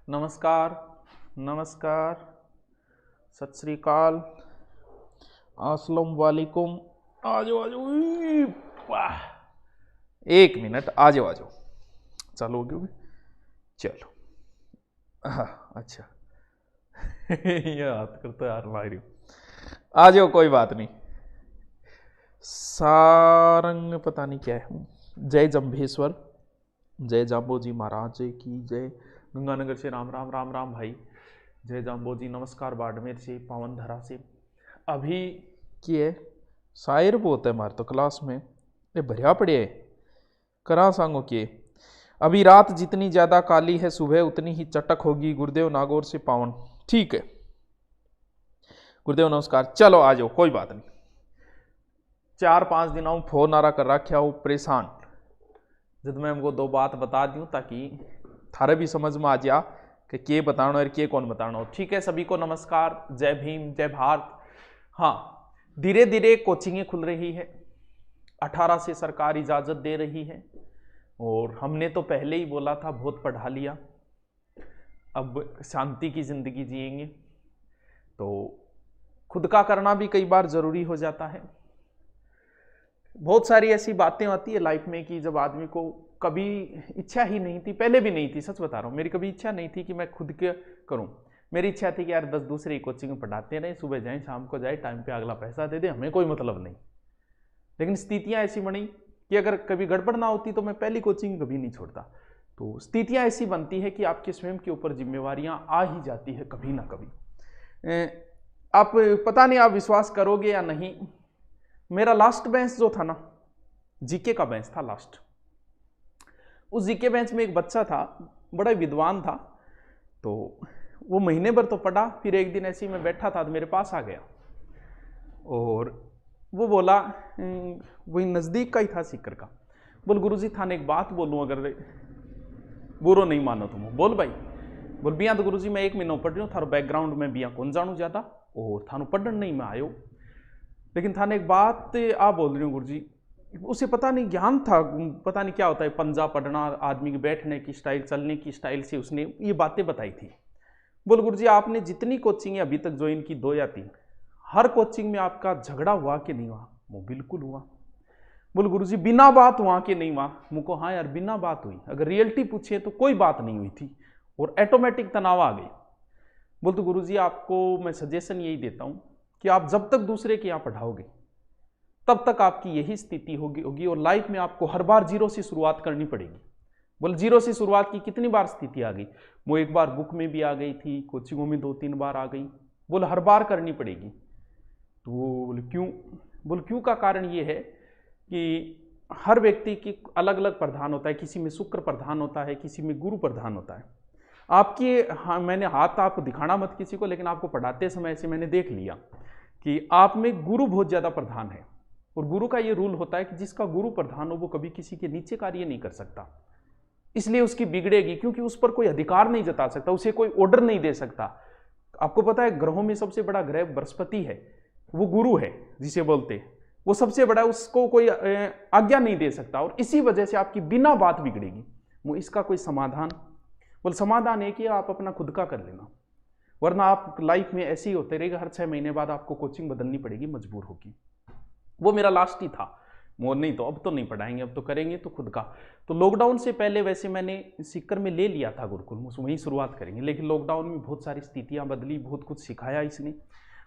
नमस्कार, नमस्कार, सत श्री अकाल, अस्सलाम वालेकुम। आ जाओ आ जाओ। वाह, 1 मिनट, आ जाओ आ जाओ। चालू हो गया? चलो। हाँ, अच्छा। ये हाथ करते यार मारी। आ जाओ, कोई बात नहीं। सारंग पता नहीं क्या है। जय जंभेश्वर, जय जाम्बोजी महाराज की जय। गंगानगर से राम राम राम राम भाई। जय जाम्बोजी, नमस्कार बाड़मेर से, पावन धरा से। अभी की है शायर बहुत है हमारे तो क्लास में, ये भरिया पड़े है करा सांगो के। अभी रात जितनी ज्यादा काली है, सुबह उतनी ही चटक होगी। गुरुदेव नागौर से पावन। ठीक है गुरुदेव, नमस्कार। चलो आ जाओ, कोई बात नहीं। 4-5 दिनों फोन आरा कर रखा हो परेशान। जब मैं हमको 2 बात बता दूं ताकि थारे भी समझ में आ जा कि के बताना और के कौन बताना। ठीक है, सभी को नमस्कार, जय भीम, जय भारत। हाँ, धीरे धीरे कोचिंगें खुल रही है। 18 से सरकार इजाजत दे रही है और हमने तो पहले ही बोला था, बहुत पढ़ा लिया, अब शांति की जिंदगी जिएंगे। तो खुद का करना भी कई बार जरूरी हो जाता है। बहुत सारी ऐसी बातें आती है लाइफ में कि जब आदमी को कभी इच्छा ही नहीं थी, पहले भी नहीं थी, सच बता रहा हूँ, मेरी कभी इच्छा नहीं थी कि मैं खुद के करूँ। मेरी इच्छा थी कि यार 10 दूसरे कोचिंग में पढ़ाते रहे, सुबह जाए शाम को जाए, टाइम पे अगला पैसा दे दे, हमें कोई मतलब नहीं। लेकिन स्थितियाँ ऐसी बनी कि अगर कभी गड़बड़ ना होती तो मैं पहली कोचिंग कभी नहीं छोड़ता। तो स्थितियाँ ऐसी बनती है कि आपके स्वयं के ऊपर जिम्मेवारियाँ आ ही जाती है कभी ना कभी। आप पता नहीं आप विश्वास करोगे या नहीं, मेरा लास्ट बेंच जो था ना, जीके का बेंच था लास्ट। उस जीके बेंच में एक बच्चा था, बड़ा विद्वान था। तो वो महीने भर तो पढ़ा, फिर एक दिन ऐसे ही मैं बैठा था तो मेरे पास आ गया और वो बोला, वही नज़दीक का ही था सीकर का, बोल गुरुजी थाने एक बात बोलूँ, अगर बुरो नहीं मानो तुम। बोल भाई। बोल बिया तो गुरुजी मैं 1 महीना पढ़ रही हूँ, थारो बैकग्राउंड में बिया कौन जानू ज़्यादा और थानू पढ़न नहीं मैं आयो, लेकिन थाने एक बात आ बोल रही हूँ गुरुजी। उसे पता नहीं ज्ञान था, पता नहीं क्या होता है, पंजा पढ़ना, आदमी के बैठने की स्टाइल, चलने की स्टाइल से उसने ये बातें बताई थी। बोल गुरुजी आपने जितनी कोचिंग अभी तक ज्वाइन की, 2 या 3, हर कोचिंग में आपका झगड़ा हुआ कि नहीं हुआ? वो बिल्कुल हुआ। बोल गुरुजी बिना बात हुआ कि नहीं हुआ? मुझको हाँ यार बिना बात हुई, अगर रियलिटी पूछे तो कोई बात नहीं हुई थी और ऑटोमेटिक तनाव आ गई। बोल तो गुरुजी आपको मैं सजेशन यही देता हूँ कि आप जब तक दूसरे के यहाँ पढ़ाओगे तब तक आपकी यही स्थिति होगी और लाइफ में आपको हर बार जीरो से शुरुआत करनी पड़ेगी। बोल जीरो से शुरुआत की कितनी बार स्थिति आ गई? वो एक बार बुक में भी आ गई थी, कोचिंगों में 2-3 बार आ गई। बोल हर बार करनी पड़ेगी। तो बोल क्यों? बोल क्यों का कारण ये है कि हर व्यक्ति की अलग अलग प्रधान होता है, किसी में शुक्र प्रधान होता है, किसी में गुरु प्रधान होता है। आपकी हाँ, मैंने हाथ आपको दिखाना मत किसी को, लेकिन आपको पढ़ाते समय से मैंने देख लिया कि आप में गुरु बहुत ज्यादा प्रधान है और गुरु का ये रूल होता है कि जिसका गुरु प्रधान हो वो कभी किसी के नीचे कार्य नहीं कर सकता, इसलिए उसकी बिगड़ेगी, क्योंकि उस पर कोई अधिकार नहीं जता सकता, उसे कोई ऑर्डर नहीं दे सकता। आपको पता है ग्रहों में सबसे बड़ा ग्रह बृहस्पति है, वो गुरु है जिसे बोलते हैं, वो सबसे बड़ा, उसको कोई आज्ञा नहीं दे सकता और इसी वजह से आपकी बिना बात बिगड़ेगी। वो इसका कोई समाधान? बोल समाधान है कि आप अपना खुद का कर लेना, वरना आप लाइफ में ऐसे ही होते रहेगा, हर 6 महीने बाद आपको कोचिंग बदलनी पड़ेगी, मजबूर होगी। वो मेरा लास्ट ही था, वो नहीं तो अब तो नहीं पढ़ाएंगे, अब तो करेंगे तो खुद का। तो लॉकडाउन से पहले वैसे मैंने सीकर में ले लिया था गुरुकुल, वहीं शुरुआत करेंगे, लेकिन लॉकडाउन में बहुत सारी स्थितियां बदली, बहुत कुछ सिखाया इसने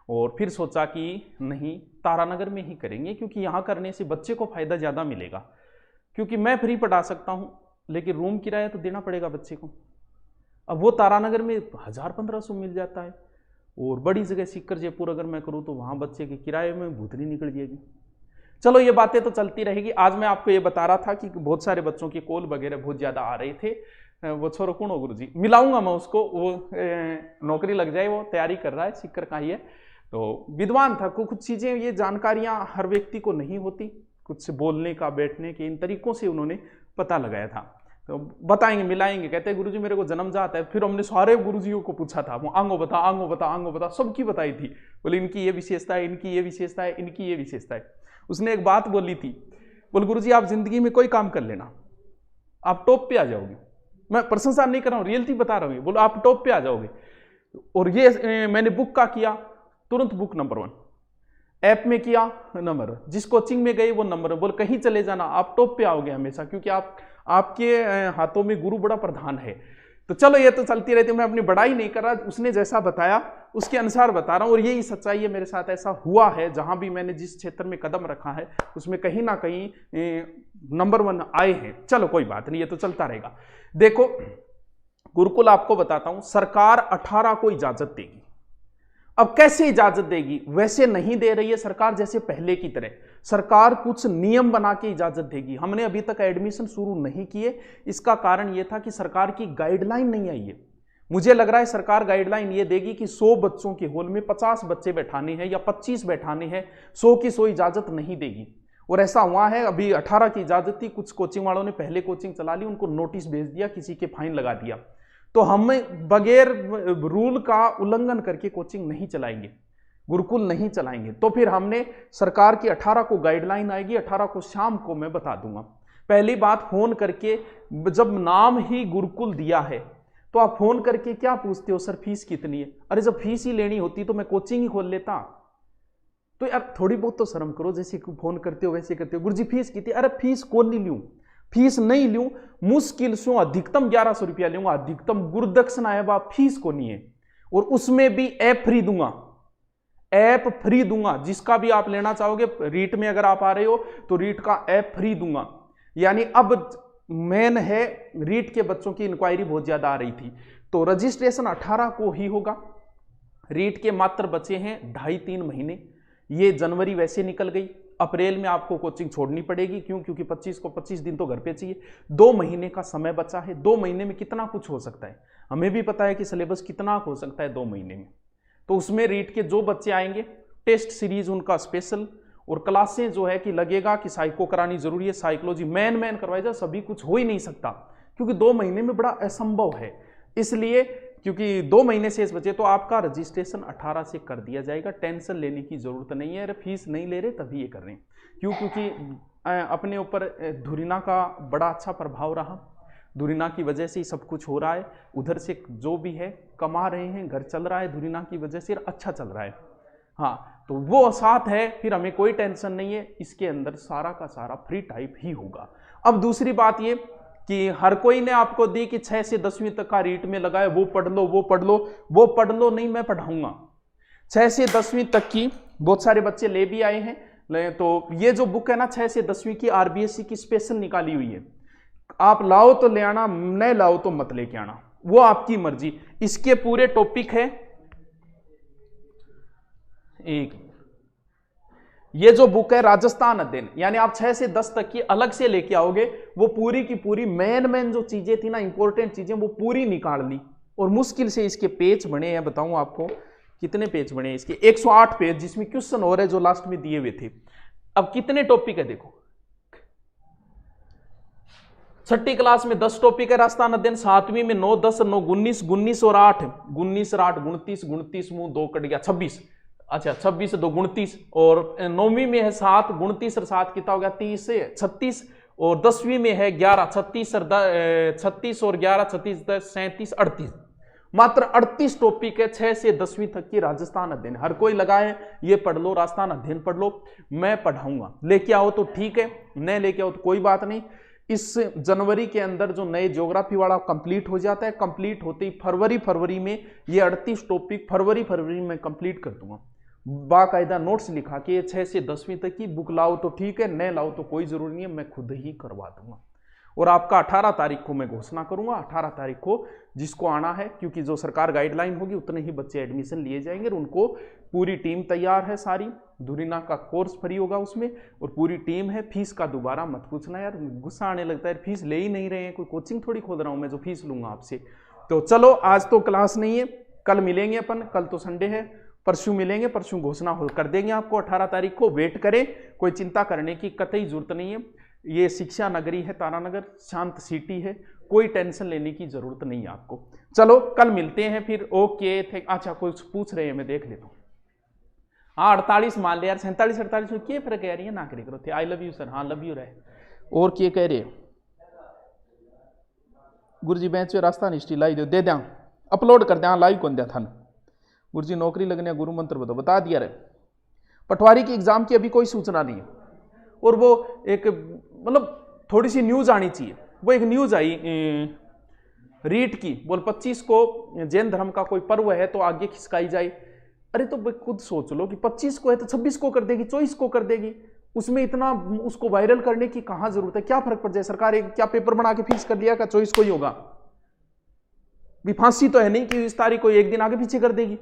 और फिर सोचा कि नहीं तारानगर में ही करेंगे, क्योंकि यहाँ करने से बच्चे को फायदा ज़्यादा मिलेगा। क्योंकि मैं फ्री पढ़ा सकता हूँ लेकिन रूम किराया तो देना पड़ेगा बच्चे को। अब वो तारानगर में 1000-1500 मिल जाता है और बड़ी जगह सीकर जयपुर अगर मैं करूँ तो वहाँ बच्चे के किराए में भूतनी निकल जाएगी। चलो ये बातें तो चलती रहेगी। आज मैं आपको ये बता रहा था कि बहुत सारे बच्चों के कॉल वगैरह बहुत ज़्यादा आ रहे थे। वो छोरो कौन हो गुरुजी, मिलाऊंगा मैं उसको, वो नौकरी लग जाए, वो तैयारी कर रहा है, सीकर का ही है। तो विद्वान था, कुछ चीज़ें, ये जानकारियाँ हर व्यक्ति को नहीं होती, कुछ बोलने का, बैठने के, इन तरीकों से उन्होंने पता लगाया था। तो बताएंगे, मिलाएंगे। कहते हैं गुरुजी मेरे को जन्म जाता है। फिर हमने सारे गुरुजियों को पूछा था, वो आंगो बता, आंगो बता, आंगो बता, सबकी बताई थी। बोले इनकी ये विशेषता है, इनकी ये विशेषता है, इनकी ये विशेषता है। उसने एक बात बोली थी, बोले गुरुजी आप जिंदगी में कोई काम कर लेना, आप टॉप पे आ जाओगे, मैं प्रशंसा नहीं कर रहा हूं, रियलिटी बता रहा हूं, बोलो आप टॉप पे आ जाओगे। और ये मैंने बुक का किया, तुरंत बुक नंबर 1, ऐप में किया नंबर 1, जिस कोचिंग में गए वो नंबर 1, बोल कहीं चले जाना आप टॉप पे आओगे हमेशा, क्योंकि आपके हाथों में गुरु बड़ा प्रधान है। तो चलो ये तो चलती रहती है, मैं अपनी बड़ाई नहीं कर रहा, उसने जैसा बताया उसके अनुसार बता रहा हूं, और यही सच्चाई है, मेरे साथ ऐसा हुआ है। जहां भी मैंने जिस क्षेत्र में कदम रखा है उसमें कहीं ना कहीं नंबर 1 आए हैं। चलो कोई बात नहीं, ये तो चलता रहेगा। देखो गुरुकुल आपको बताता हूं, सरकार 18 को इजाजत देगी। अब कैसे इजाजत देगी? वैसे नहीं दे रही है सरकार जैसे पहले की तरह, सरकार कुछ नियम बना के इजाजत देगी। हमने अभी तक एडमिशन शुरू नहीं किए, इसका कारण यह था कि सरकार की गाइडलाइन नहीं आई है। मुझे लग रहा है सरकार गाइडलाइन ये देगी कि 100 बच्चों के हॉल में 50 बच्चे बैठाने हैं या 25 बैठाने हैं, 100 की 100 इजाजत नहीं देगी। और ऐसा हुआ है, अभी 18 की इजाजत थी, कुछ कोचिंग वालों ने पहले कोचिंग चला ली, उनको नोटिस भेज दिया, किसी के फाइन लगा दिया। तो हम बगैर रूल का उल्लंघन करके कोचिंग नहीं चलाएंगे, गुरुकुल नहीं चलाएंगे। तो फिर हमने सरकार की 18 को गाइडलाइन आएगी, 18 को शाम को मैं बता दूंगा। पहली बात, फोन करके, जब नाम ही गुरुकुल दिया है तो आप फोन करके क्या पूछते हो, सर फीस कितनी है? अरे जब फीस ही लेनी होती तो मैं कोचिंग ही खोल लेता। तो यार थोड़ी बहुत तो शर्म करो, जैसे फोन करते हो वैसे करते हो, गुरुजी फीस कितनी? अरे फीस कौन नहीं लूं, फीस नहीं लूं, मुश्किल से अधिकतम 1100 रुपया लूंगा, अधिकतम गुरुदक्षिणा है बाप, फीस को नहीं है। और उसमें भी ऐप फ्री दूंगा, ऐप फ्री दूंगा, जिसका भी आप लेना चाहोगे। रीट में अगर आप आ रहे हो तो रीट का ऐप फ्री दूंगा। यानी अब मेन है, रीट के बच्चों की इंक्वायरी बहुत ज्यादा आ रही थी, तो रजिस्ट्रेशन 18 को ही होगा। रीट के मात्र बचे हैं 2.5-3 महीने, ये जनवरी वैसे निकल गई, अप्रैल में आपको कोचिंग छोड़नी पड़ेगी। क्यों? क्योंकि 25 को 25 दिन तो घर पे चाहिए, 2 महीने का समय बचा है। 2 महीने में कितना कुछ हो सकता है, हमें भी पता है कि सिलेबस कितना हो सकता है 2 महीने में। तो उसमें रीट के जो बच्चे आएंगे, टेस्ट सीरीज उनका स्पेशल, और क्लासें जो है कि लगेगा कि साइको करानी जरूरी है, साइकोलॉजी मैन करवाई जाए, सभी कुछ हो ही नहीं सकता, क्योंकि 2 महीने में बड़ा असंभव है। इसलिए क्योंकि 2 महीने शेष बचे, तो आपका रजिस्ट्रेशन 18 से कर दिया जाएगा, टेंशन लेने की जरूरत नहीं है। अरे फीस नहीं ले रहे तभी ये कर रहे हैं, क्यों? क्योंकि अपने ऊपर धुरीना का बड़ा अच्छा प्रभाव रहा, धुरीना की वजह से ही सब कुछ हो रहा है। उधर से जो भी है कमा रहे हैं, घर चल रहा है, धुरीना की वजह से अच्छा चल रहा है। हाँ, तो वो साथ है, फिर हमें कोई टेंशन नहीं है, इसके अंदर सारा का सारा फ्री टाइप ही होगा। अब दूसरी बात ये कि हर कोई ने आपको दी कि 6 से 10वीं तक का रीट में लगाए, वो पढ़ लो वो पढ़ लो, वो पढ़ लो, नहीं मैं पढ़ाऊंगा। 6 से 10वीं तक की बहुत सारे बच्चे ले भी आए हैं। तो ये जो बुक है ना 6 से 10वीं की, आरबीएससी की स्पेशल निकाली हुई है, आप लाओ तो ले आना, नहीं लाओ तो मत लेके आना, वो आपकी मर्जी। इसके पूरे टॉपिक है एक, ये जो बुक है राजस्थान अध्ययन, यानी आप 6 से 10 तक की अलग से लेके आओगे, वो पूरी की पूरी मेन जो चीजें थी ना, इंपॉर्टेंट चीजें, वो पूरी निकाल ली। और मुश्किल से इसके पेज बने हैं, बताऊं आपको कितने पेज बने हैं इसके, 108 पेज, जिसमें क्वेश्चन और है जो लास्ट में दिए हुए थे। अब कितने टॉपिक है देखो, 6ठी क्लास में 10 टॉपिक है राजस्थान अध्ययन, 7वीं में 9, 10, 9, 19, 19 और 8, 19 और 8 29, 29 मुंह 2 कट गया 26, अच्छा 26 से 2 29, और 9वीं में है 7, 29 और 7 कितना हो गया 30 से 36, और 10वीं में है 11, 36 और 11, 36, 10, 37, 38, मात्र 38 टॉपिक है 6 से 10वीं तक की राजस्थान अध्ययन। हर कोई लगाए ये पढ़ लो, राजस्थान अध्ययन पढ़ लो, मैं पढ़ाऊंगा, लेके आओ तो ठीक है, नहीं लेके आओ तो कोई बात नहीं। इस जनवरी के अंदर जो नए ज्योग्राफी वाला कंप्लीट हो जाता है, कंप्लीट होते ही फरवरी में ये 38 टॉपिक फरवरी में कंप्लीट कर दूंगा। बाकायदा नोट्स लिखा के 6 से 10वीं तक की बुक लाओ तो ठीक है, न लाओ तो कोई जरूरी नहीं है, मैं खुद ही करवा दूंगा। और आपका 18 तारीख को मैं घोषणा करूंगा, 18 तारीख को जिसको आना है, क्योंकि जो सरकार गाइडलाइन होगी उतने ही बच्चे एडमिशन लिए जाएंगे, और उनको पूरी टीम तैयार है सारी, धुरीना का कोर्स फ्री होगा उसमें, और पूरी टीम है। फीस का दोबारा मत पूछना यार, गुस्सा आने लगता है, फीस ले ही नहीं रहे हैं, कोई कोचिंग थोड़ी खोद रहा हूं मैं जो फीस लूंगा आपसे। तो चलो आज तो क्लास नहीं है, कल मिलेंगे अपन, कल तो संडे है, परसों मिलेंगे, परसों घोषणा कर देंगे आपको 18 तारीख को, वेट करें, कोई चिंता करने की कतई जरूरत नहीं है। ये शिक्षा नगरी है तारानगर, शांत सिटी है, कोई टेंशन लेने की जरूरत नहीं है आपको। चलो कल मिलते हैं फिर, ओके थे। अच्छा कुछ पूछ रहे हैं, मैं देख लेता हूँ। हाँ 48 मान ले यार, 47 48 में क्या फर्क कह रही है ना करे करो थे, आई लव यू सर, हाँ लव यू रहे। और क्या कह रहे गुरु जी बेंच पे रास्ता हिस्ट्री लाई दे दिया, अपलोड कर दिया, लाइव कौन दिया था। गुरु जी नौकरी लगने गुरु मंत्र बता दिया रे। पटवारी की एग्जाम की अभी कोई सूचना नहीं है, और वो एक मतलब थोड़ी सी न्यूज आनी चाहिए। वो एक न्यूज आई रीट की, बोल 25 को जैन धर्म का कोई पर्व है तो आगे खिसकाई जाए। अरे तो खुद सोच लो कि 25 को है तो 26 को कर देगी, 24 को कर देगी, उसमें इतना उसको वायरल करने की कहां जरूरत है? क्या फर्क पड़ जाए? सरकार एक क्या पेपर बना के फिक्स कर लिया का 24 को ही होगा? भी फांसी तो है नहीं कि इस तारीख को एक दिन आगे पीछे कर देगी,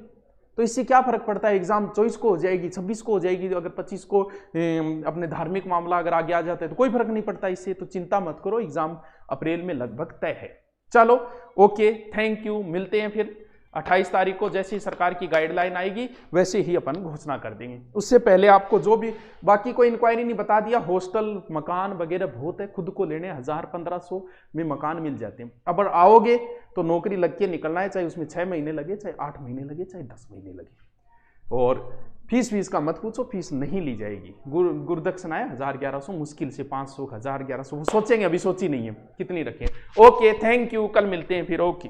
तो इससे क्या फर्क पड़ता है? एग्जाम 24 को हो जाएगी, 26 को हो जाएगी, अगर 25 को अपने धार्मिक मामला अगर आगे आ जाता है तो कोई फर्क नहीं पड़ता इससे। तो चिंता मत करो, एग्जाम अप्रैल में लगभग तय है। चलो ओके, थैंक यू, मिलते हैं फिर 28 तारीख को। जैसे ही सरकार की गाइडलाइन आएगी वैसे ही अपन घोषणा कर देंगे। उससे पहले आपको जो भी बाकी कोई इंक्वायरी नहीं बता दिया, हॉस्टल मकान वगैरह बहुत है, खुद को लेने 1000-1500 में मकान मिल जाते हैं। अब आओगे तो नौकरी लग के निकलना है, चाहे उसमें 6 महीने लगे, चाहे 8 महीने लगे, चाहे 10 महीने लगे। और फीस का मत पूछो, फीस नहीं ली जाएगी। गुरुदक्षिणा है 1000-1100, मुश्किल से 500, 1000-1100 सोचेंगे, अभी सोची नहीं है कितनी रखें। ओके, थैंक यू, कल मिलते हैं फिर। ओके।